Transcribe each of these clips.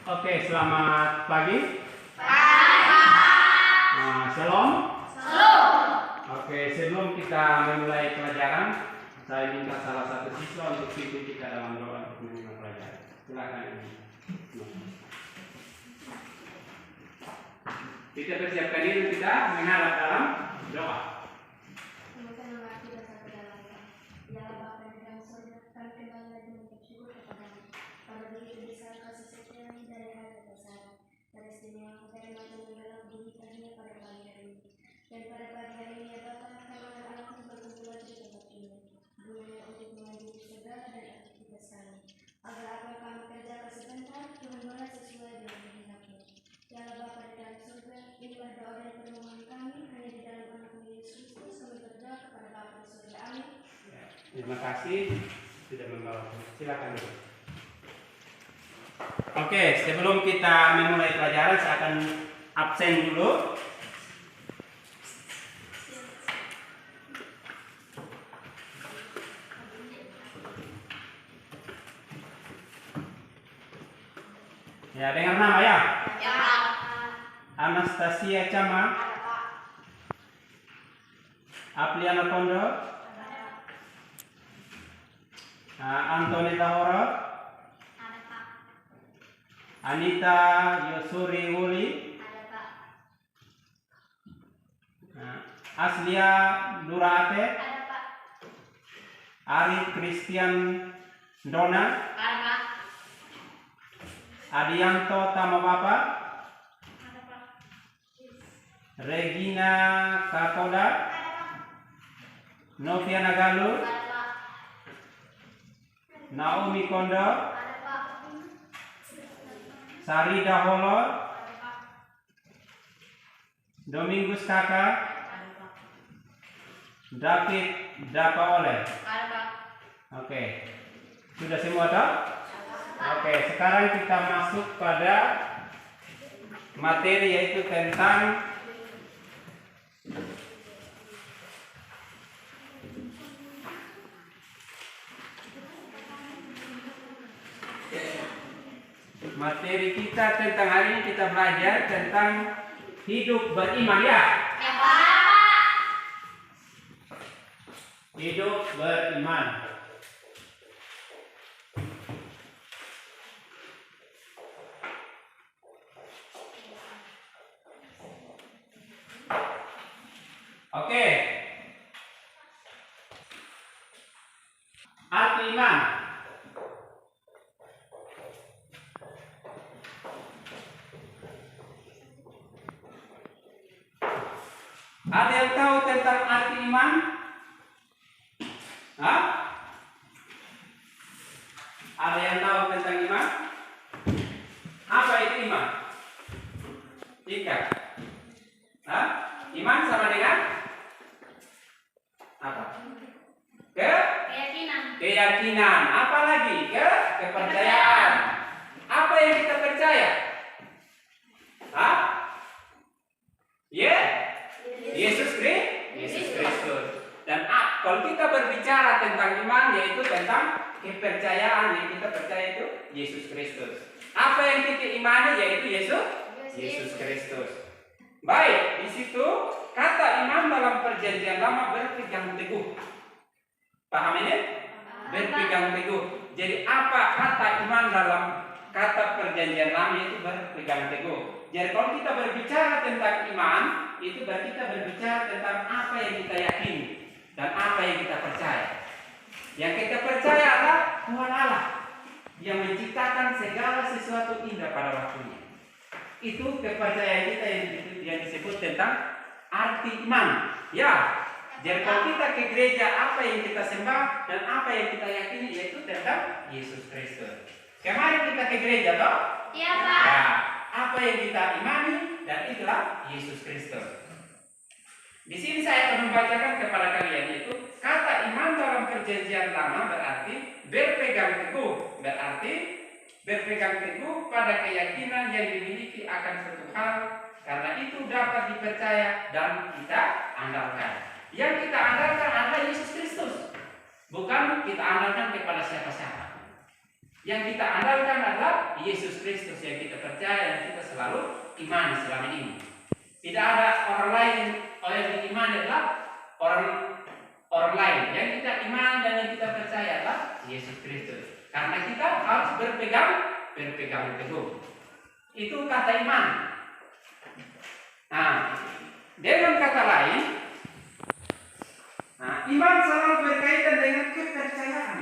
Oke, selamat pagi. Shalom. Oke, sebelum kita memulai pelajaran, saya minta salah satu siswa untuk pimpin kita dalam doa untuk memulai pelajaran. Silakan. Kita persiapkan diri kita menghadap dalam doa. Terima kasih sudah membawa. Silakan dulu. Oke, sebelum kita memulai pelajaran, saya akan absen dulu. Ya, dengar nama ya? Ya. Anastasia Chama. Apliana Kondo. Antoni Tahoro. Anita Yosuri Wuli. Aslia Durate. Ari Christian Dona. Adianto Tamabapa. Regina Katoda. Novia Nagalu. Naomi Kondo. Sari Daholo. Domingus Kakak. David Dapa Oleh. Oke. Sudah semua toh? Oke, sekarang kita masuk pada materi, yaitu tentang materi kita tentang hari ini. Kita belajar tentang hidup beriman, ya? Ya, Pak. Hidup beriman. Oke. Arti iman. Ada yang tahu tentang arti iman? Hah? Ada yang tahu tentang iman? Apa itu iman? Tiga. Hah? Iman sama dengan apa? Keyakinan. Apa lagi? Kepercayaan. Apa yang kita percaya? Hah? Yesus Kristus. Dan kalau kita berbicara tentang iman, yaitu tentang kepercayaan yang kita percaya itu Yesus Kristus. Apa yang kita imani, yaitu Yesus Kristus. Baik, di situ kata iman dalam perjanjian lama berpegang teguh. Paham ini? Berpegang teguh. Jadi apa kata iman dalam kata perjanjian lama itu berpegang teguh. Jadi kalau kita berbicara tentang iman, itu berarti kita berbicara tentang apa yang kita yakini dan apa yang kita percaya. Yang kita percaya adalah Tuhan Allah yang menciptakan segala sesuatu indah pada waktunya. Itu kepercayaan kita yang disebut tentang arti iman. Ya, jadi kalau kita ke gereja, apa yang kita sembah dan apa yang kita yakini yaitu tentang Yesus Kristus. Kemarin kita ke gereja, toh? Iya, Pak. Ya, apa yang kita imani dan itulah Yesus Kristus. Di sini saya akan membacakan kepada kalian, yaitu kata iman dalam perjanjian lama berarti berpegang teguh, berarti berpegang teguh pada keyakinan yang dimiliki akan suatu hal, karena itu dapat dipercaya dan kita andalkan. Yang kita andalkan adalah Yesus Kristus, bukan kita andalkan kepada siapa-siapa. Yang kita andalkan adalah Yesus Kristus yang kita percaya dan kita selalu imani selama ini. Tidak ada orang lain. Yang diimani adalah orang lain. Yang kita imani dan yang kita percaya adalah Yesus Kristus. Karena kita harus berpegang teguh. Itu kata iman. Nah, dengan kata lain, iman selalu berkaitan dengan kepercayaan.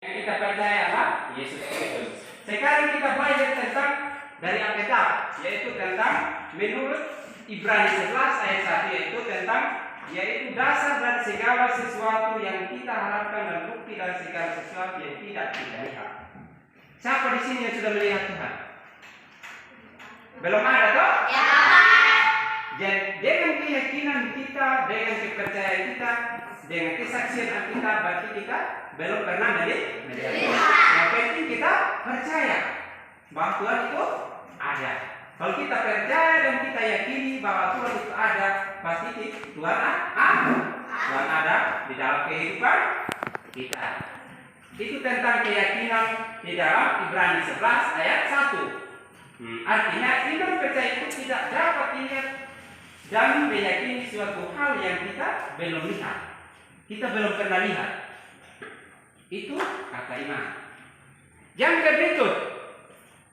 Yang kita percaya adalah Yesus Kristus. Sekarang kita belajar tentang dari Alkitab, yaitu tentang menurut Ibrani 11 ayat 1, yaitu dasar dari segala sesuatu yang kita harapkan dan bukti dari segala sesuatu yang tidak kita lihat. Siapa di sini yang sudah melihat Tuhan? Belum ada toh? Ya. Dan dengan keyakinan kita, dengan kepercayaan kita, dengan kesaksian kita, berarti kita belum pernah melihat. Yang penting kita percaya bahwa Tuhan itu ada. Kalau kita percaya dan kita yakini bahwa Tuhan itu ada, pasti Tuhan ada di dalam kehidupan kita. Itu tentang keyakinan di dalam Ibrani 11 ayat 1. Artinya iman percaya itu tidak dapat dilihat dan meyakini suatu hal yang kita belum lihat. Kita belum pernah lihat. Itu kata iman. Yang berikut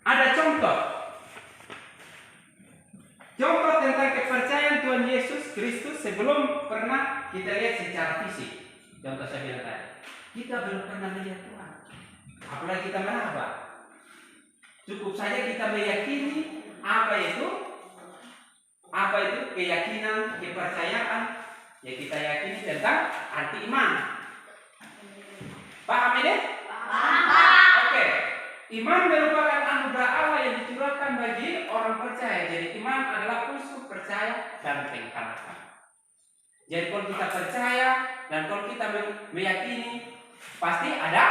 ada contoh tentang kepercayaan Tuhan Yesus Kristus sebelum pernah kita lihat secara fisik. Contoh saya bilang tadi, kita belum pernah melihat Tuhan, apalagi kita meraba. Cukup saja kita meyakini apa itu keyakinan, kepercayaan yang kita yakini tentang arti iman. Paham ini? Paham. Oke. Iman merupakan anugerah Allah yang dicurahkan bagi orang percaya. Jadi iman adalah unsur percaya dan pengharapan. Jadi kalau kita percaya dan kalau kita meyakini, pasti ada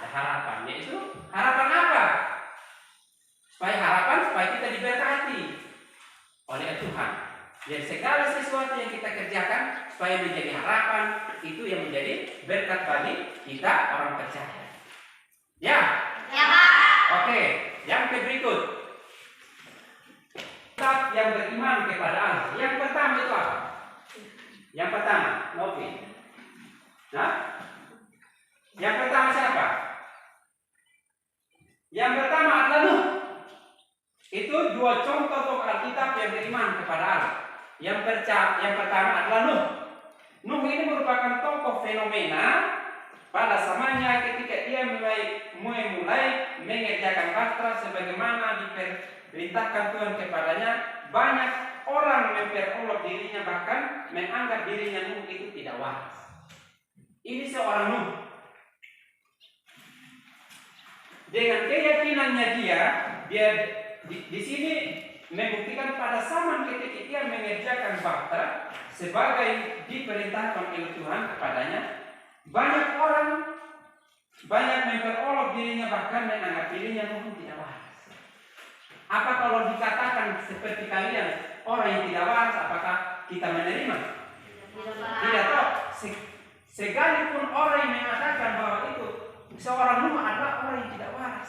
harapan. Yaitu harapan apa? Supaya kita diberkati oleh Tuhan. Jadi segala sesuatu yang kita kerjakan supaya menjadi harapan, itu yang menjadi berkat bagi kita orang percaya. Ya. Ya, Pak. Oke, yang berikut. Kita yang beriman kepada Allah. Yang pertama itu apa? Yang pertama, Novi. Nah, yang pertama siapa? Yang pertama adalah Nuh. Itu dua contoh tokoh Alkitab yang beriman kepada Allah. Yang pertama adalah Nuh. Nuh ini merupakan tokoh fenomena pada zamannya ketika dia mulai mengerjakan bahtera sebagaimana diperintahkan Tuhan kepadanya. Banyak orang memperolok dirinya, bahkan menganggap dirinya Nuh itu tidak waras. Ini seorang Nuh. Dengan keyakinannya dia di sini membuktikan pada zaman ketika dia mengerjakan bahtera sebagai diperintahkan oleh Tuhan kepadanya, banyak orang memperolok dirinya, bahkan menganggap dirinya mungkin tidak waras. Apa kalau dikatakan seperti kalian orang yang tidak waras, apakah kita menerima? Tidak tahu. Sekalipun orang yang mengatakan bahwa itu seorang Nuh adalah orang yang tidak waras,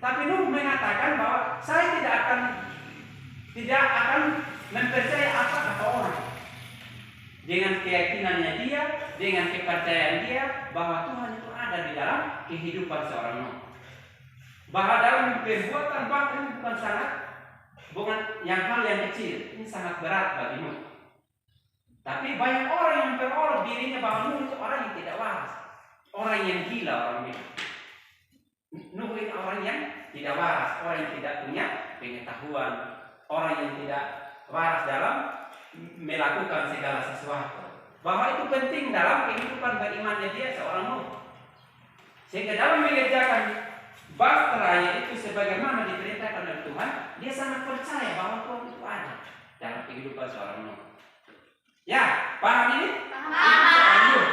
tapi Nuh mengatakan bahwa saya tidak akan mempercayai apa kata orang. Dengan keyakinannya dia, dengan kepercayaan dia bahwa Tuhan itu ada di dalam kehidupan seorang Nuh. Bahwa dalam perbuatan bahkan ini bukan yang hal yang kecil, ini sangat berat bagi Nuh. Tapi banyak orang yang memperolok dirinya bahwa Nuh itu orang yang tidak waras, orang yang gila, orang ini. Nuh itu orang yang tidak waras, orang yang tidak punya pengetahuan, orang yang tidak waras dalam melakukan segala sesuatu. Bahwa itu penting dalam kehidupan berimannya dia seorang Nuh. Sehingga dalam mengerjakan bahteranya itu sebagaimana diperintahkan oleh Tuhan, dia sangat percaya bahwa Tuhan itu ada dalam kehidupan seorang Nuh. Ya, paham ini? Paham.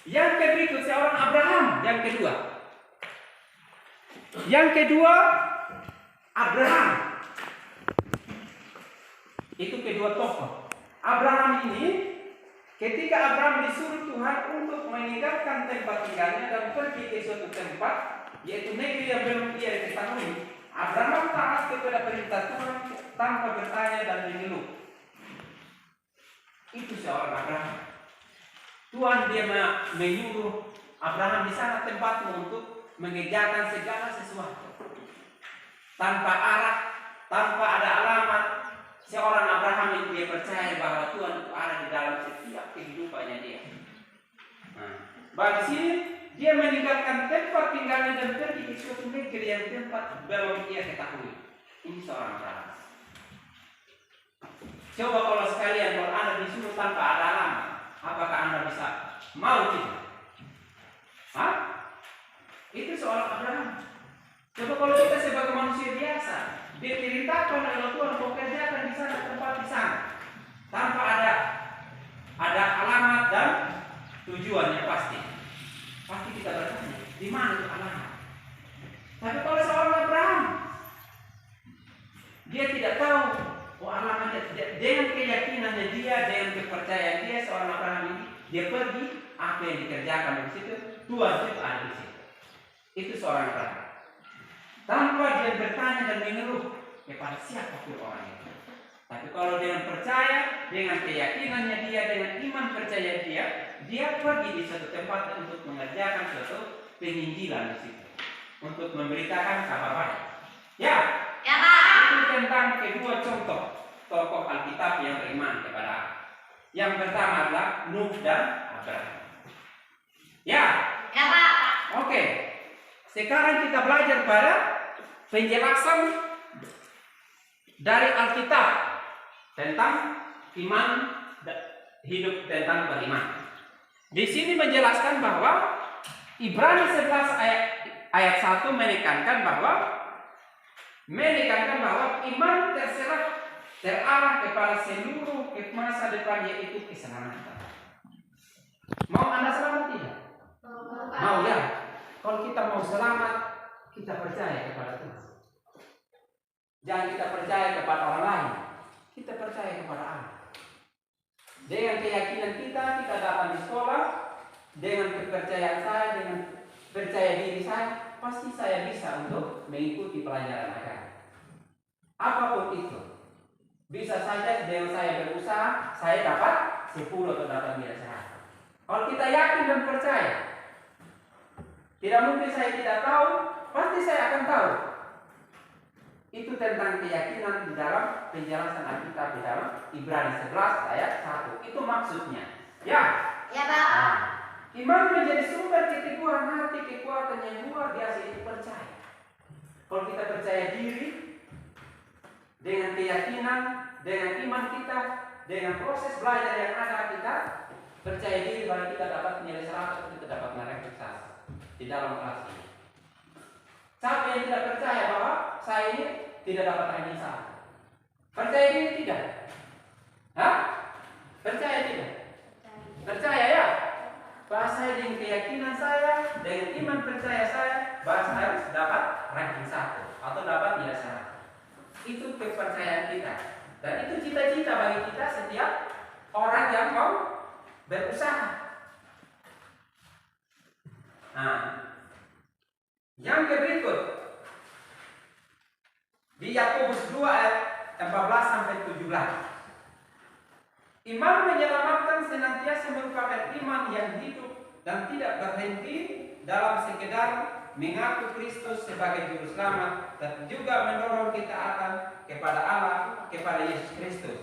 Yang berikut seorang Abraham, yang kedua. Yang kedua, Abraham. Itu kedua tokoh. Abraham ini, ketika Abraham disuruh Tuhan untuk meninggalkan tempat tinggalnya dan pergi ke suatu tempat, yaitu negeri yang belum ia ketahui, Abraham taat kepada perintah Tuhan tanpa bertanya dan mengeluh. Itu seorang Abraham. Tuhan dia menyuruh Abraham di sana tempatmu untuk mengerjakan segala sesuatu. Tanpa arah, tanpa ada alamat, seorang Abraham itu dia percaya bahwa Tuhan itu ada di dalam setiap kehidupannya dia. Bahwa di sini dia meninggalkan tempat tinggalnya dan pergi ke suatu negeri yang tempat belum ia ketahui. Ini seorang Abraham. Coba kalau sekalian kalau Anda disuruh tanpa ada alamat, apakah Anda bisa mau tidak? Hah? Itu seorang Abraham. Coba kalau kita sebagai manusia biasa, diperintahkan oleh Tuhan mau kerjakan di sana tempat di sana, tanpa ada alamat dan tujuannya pasti kita bertanya, di mana itu alamat? Tapi kalau seorang Abraham, dia tidak tahu alamatnya, dengan keyakinannya dia, dengan kepercayaan dia, seorang Abraham ini, dia pergi, apa yang dikerjakan di situ, Tuhan itu ada di situ. Itu seorang Abraham. Tanpa dia bertanya dan mengeluh kepada siapapun orang itu. Tapi kalau dengan percaya, dengan keyakinannya dia, dengan iman percaya dia pergi di suatu tempat untuk mengerjakan suatu penginjilan di situ, untuk memberitakan kabar baik. Ya, Pak. itu tentang kedua contoh tokoh Alkitab yang beriman kepada Allah. Yang pertama adalah Nuh dan Abraham. Ya, Pak. oke. Sekarang kita belajar pada penjelasan dari Alkitab tentang iman, hidup tentang beriman. Di sini menjelaskan bahwa Ibrani 11 ayat 1 menekankan bahwa iman terarah kepada seluruh masa depan, yaitu keselamatan. Mau Anda selamat tidak? Mau ya. Kalau kita mau selamat, kita percaya kepada Tuhan. Jangan kita percaya kepada orang lain. Kita percaya kepada Allah. Dengan keyakinan kita datang di sekolah, dengan kepercayaan saya, dengan percaya diri saya, pasti saya bisa untuk mengikuti pelajaran agama. Apapun itu. Bisa saja dengan saya berusaha, saya dapat 10 atau dapat nilai 100. Kalau kita yakin dan percaya, tidak mungkin saya tidak tahu, pasti saya akan tahu. Itu tentang keyakinan di dalam penjelasan Alkitab di dalam Ibrani 11 ayat 1. Itu maksudnya. Ya. Ya, Pak. Iman menjadi sumber keteguhan hati, kekuatan yang luar biasa, itu percaya. Kalau kita percaya diri, dengan keyakinan, dengan iman kita, dengan proses belajar yang ada, kita percaya diri bahwa kita dapat nilai 100, kita dapat merealisasi di dalam kelas ini. Siapa yang tidak percaya bahwa saya ini tidak dapat ranking 1? Percaya diri tidak? Hah? Percaya tidak? Percaya ya? Bahwa saya dengan keyakinan saya, dengan iman percaya saya, bahwa saya harus dapat ranking 1 atau dapat nilai 100. Itu kepercayaan kita. Dan itu cita-cita bagi kita setiap orang yang mau berusaha. Nah, yang berikut di Yakobus 2 ayat 14 sampai 17. Iman menyelamatkan senantiasa merupakan iman yang hidup dan tidak berhenti dalam sekedar mengaku Kristus sebagai juru selamat, dan juga mendorong ketaatan kepada Allah, kepada Yesus Kristus.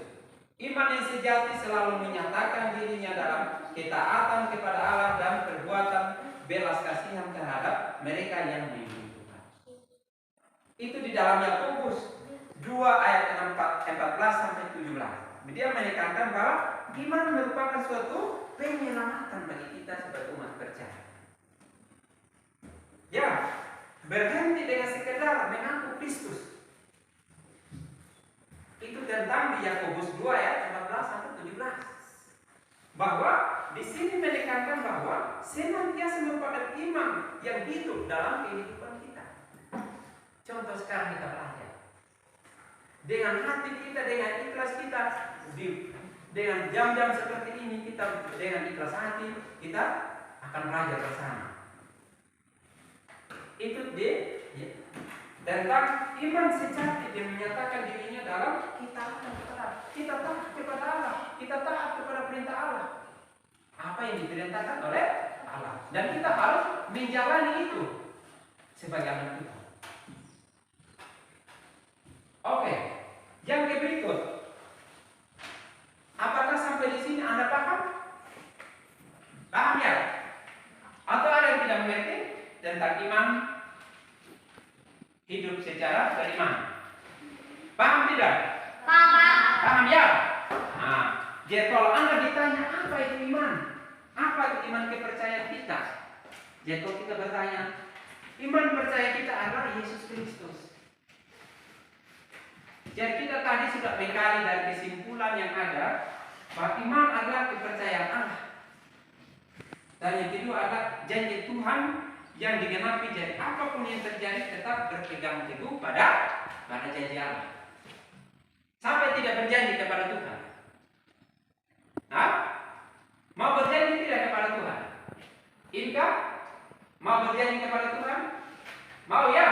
Iman yang sejati selalu menyatakan dirinya dalam ketaatan kepada Allah dan perbuatan belas kasihan terhadap mereka yang membutuhkan. Itu di dalam Yakobus 2 ayat 14 sampai 17. Dia menekankan bahwa iman merupakan suatu penyelamatan bagi kita sebagai umat percaya. Ya, berhenti dengan sekedar mengaku Kristus. Itu tentang di Yakobus 2 ayat 14 sampai 17. Bahwa di sini menekankan bahwa senantiasa merupakan iman yang hidup dalam kehidupan kita. Contoh sekarang kita belajar. Dengan hati kita, dengan ikhlas kita, dengan jam-jam seperti ini kita dengan ikhlas hati kita akan belajar bersama. Itu dia ya. Tentang iman sejati, dia menyatakan dirinya dalam kita taat kepada Allah, kita taat kepada perintah Allah. Apa yang diperintahkan oleh Allah, dan kita harus menjalani itu sebagai anak Tuhan. Oke, yang berikut. Apakah sampai di sini Anda paham? Paham ya? Atau ada yang tidak mengerti tentang iman hidup secara beriman? Paham tidak? Paham. Paham ya? Nah, jadi kalau Anda ditanya apa itu iman? Apa itu iman kepercayaan kita? Jadi kalau kita bertanya, iman percaya kita adalah Yesus Kristus. Jadi kita tadi sudah menggali dari kesimpulan yang ada bahwa iman adalah kepercayaan Allah. Dan yang kedua adalah janji Tuhan yang digenapi. Jadi apapun yang terjadi tetap berpegang teguh pada janji Allah. Sampai tidak berjanji kepada Tuhan. Hah? Mau berjanji tidak kepada Tuhan? Inkah? Mau berjanji kepada Tuhan? Mau ya?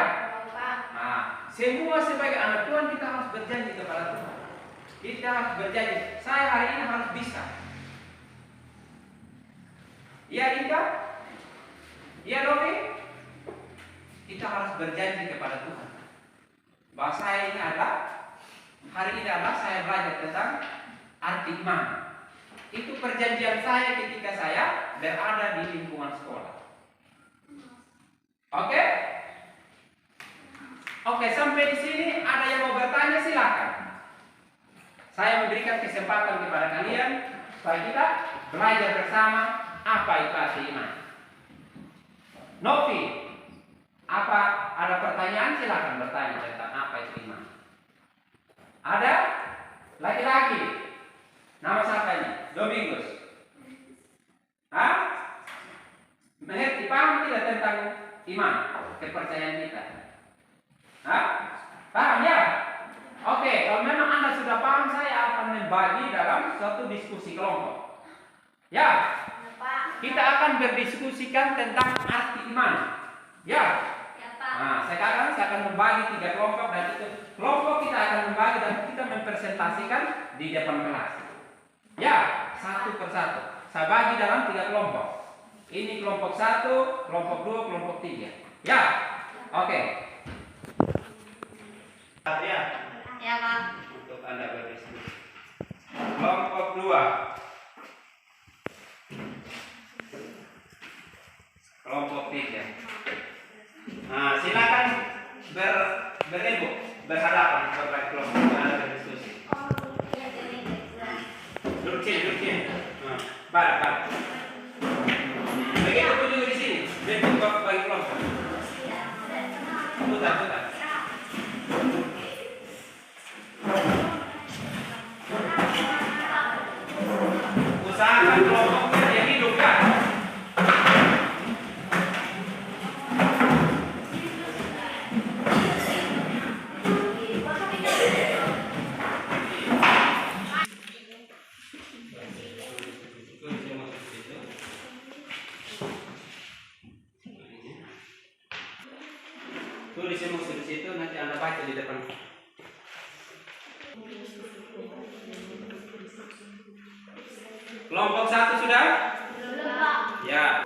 Nah, semua sebagai anak Tuhan kita harus berjanji kepada Tuhan. Kita harus berjanji, saya hari ini harus bisa. Ya Inka? Ya Robi? Kita harus berjanji kepada Tuhan bahwa saya ini adalah, hari ini adalah saya belajar tentang arti iman. Itu perjanjian saya ketika saya berada di lingkungan sekolah. Oke? Oke, sampai di sini ada yang mau bertanya, silakan. Saya memberikan kesempatan kepada kalian supaya kita belajar bersama apa itu arti iman. Novi, apa ada pertanyaan? Silakan bertanya tentang apa itu iman. Ada? Laki-laki. Nama siapa ini? Domingus. Hah? Mengerti, paham tidak tentang iman, kepercayaan kita? Hah? Paham ya? Oke, kalau memang Anda sudah paham, saya akan membagi dalam suatu diskusi kelompok. Ya, kita akan berdiskusikan tentang arti iman. Ya. Nah, sekarang saya akan membagi 3 kelompok, dan itu kelompok kita akan membagi dan kita mempresentasikan di depan kelas. Ya, satu persatu. Saya bagi dalam 3 kelompok. Ini kelompok 1, kelompok 2, kelompok 3. Ya, oke. Ya. Ya, Pak. Untuk Anda berdiskusi. Kelompok 2. Kelompok 3. Nah, silakan berebut, berhadapan sebagai kelompok Anda berdiskusi. Duduk sini. Nah, balik. Begitu pun juga di sini. Berebut bagi kelompok. Putar. Usahakan kelompoknya yang hidup kan. Tulis yang maksud di situ, nanti Anda baca di depan. Kelompok 1 sudah? Ya.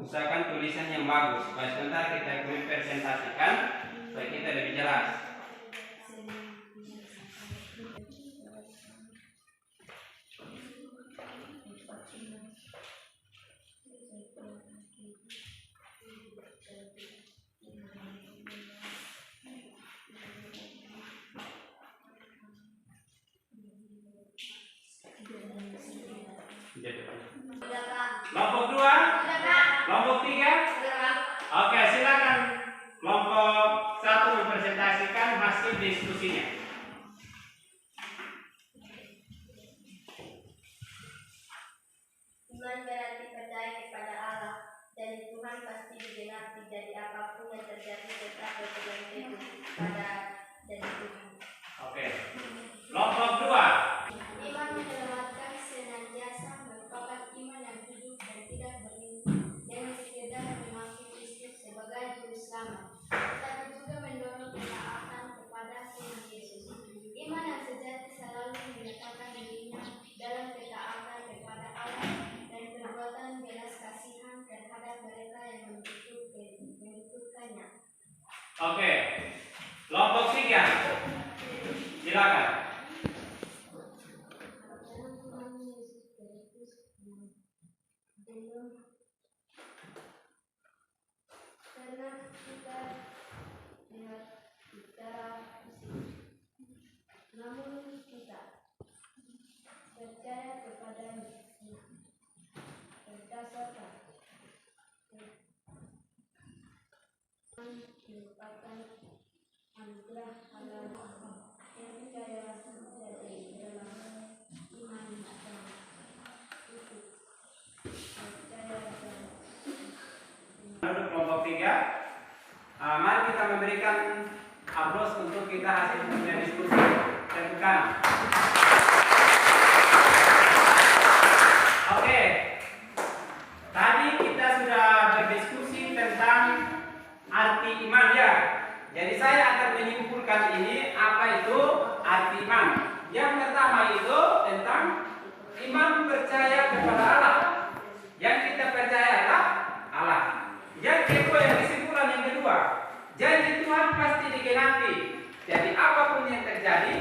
Usahakan tulisan yang bagus supaya sebentar kita presentasikan supaya kita lebih jelas. Kelompok 2, kelompok 3. Oke, silakan kelompok 1 mempresentasikan hasil diskusinya. Iman berarti percaya kepada Allah, dan Tuhan pasti digenapi dari apapun yang terjadi Oke. Kelompok 3. Silakan. Karena kita lihat secara fisik, namun kita percaya kepadanya berdasarkan merupakan anugerah Allah yang percaya jadi dalam iman dan itu percaya dan Untuk kelompok 3, mari kita memberikan aplaus untuk kita hasil punya diskusi. Tepukan. Oke. Tadi kita sudah berdiskusi tentang arti iman ya. Jadi saya akan menyimpulkan ini apa itu arti iman. Yang pertama itu tentang iman percaya kepada Allah. Yang kita percaya adalah Allah. Yang kedua, yang kesimpulan yang kedua, janji Tuhan pasti digenapi. Jadi apapun yang terjadi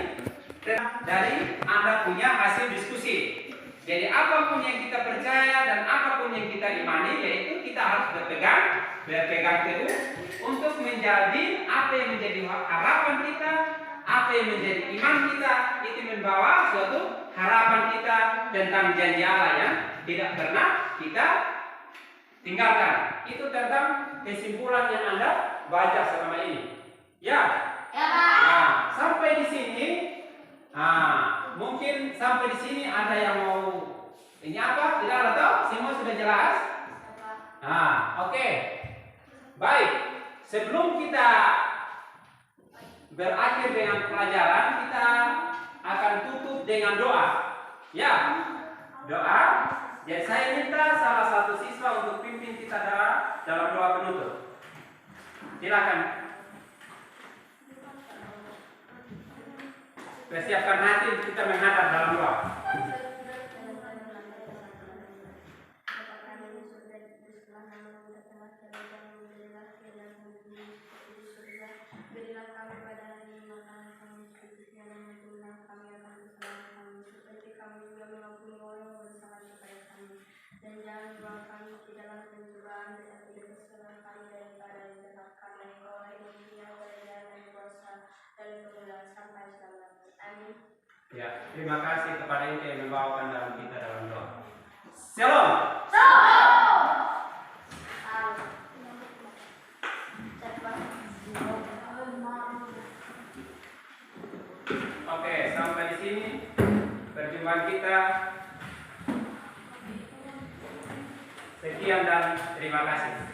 dari Anda punya hasil diskusi. Jadi apapun yang kita percaya dan apapun yang kita imani, yaitu kita harus berpegang teguh untuk menjadi apa yang menjadi harapan kita, apa yang menjadi iman kita, itu membawa suatu harapan kita tentang janji Allah yang tidak pernah kita tinggalkan. Itu tentang kesimpulan yang Anda baca selama ini. Ya. ya Pak. Nah, sampai di sini, mungkin sampai di sini ada yang mau ini apa? Tidak ada tahu? Semua sudah jelas? Oke. Baik. Sebelum kita berakhir dengan pelajaran, kita akan tutup dengan doa. Ya. Doa. Jadi saya minta salah satu siswa untuk pimpin kita dalam doa penutup. Silakan. Persiapkan hati untuk kita menghadap dalam doa. Ya, terima kasih kepada Engkau yang membawakan dalam kita dalam doa. Shalom. Oke, sampai di sini perjumpaan kita. Sekian dan terima kasih.